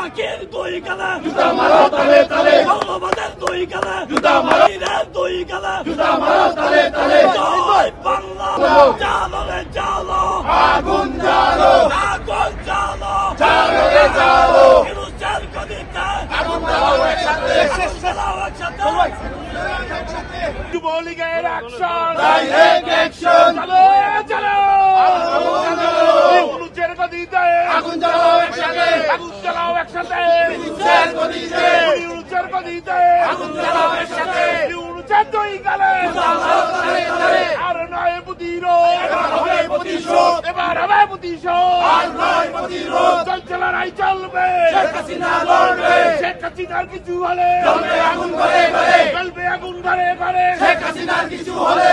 জাকির দুই গালে জুতা মারো তালে তালে মৌলবাদের দুই গালে জুতা মারো দুই গালে জুতা মারো তালে তালে জয় বাংলা জালো রে জালো আগুন জ্বালো আগুন জালো জ্বালো রে জ্বালো ইনুসের গদিতে আগুন জ্বালাও একসাথে জ্বালাও একসাথে যুবলীগের অ্যাকশন ডাইরেক্ট অ্যাকশন চলো চলো আগুন জ্বালো ইউনুসের গদিতে আগুন জ্বালাও একসাথে আগুন জ্বালাও একসাথে ইনুসের গদিতে ইউনুসের গদিতে আগুন জ্বালাও একসাথে ইউনুসের দুই গালে জুতা মারো তালে তালে আর নয় প্রতিরোধ এবার হবে প্রতিশোধ এবার হবে প্রতিশোধ আর নয় প্রতিরোধ চলছে লড়াই চলবে শেখ হাসিনা লড়বে শেখ হাসিনার কিছু হলে জ্বলবে আগুন ঘরে ঘরে চলবে আগুন ঘরে ঘরে শেখ হাসিনার কিছু হলে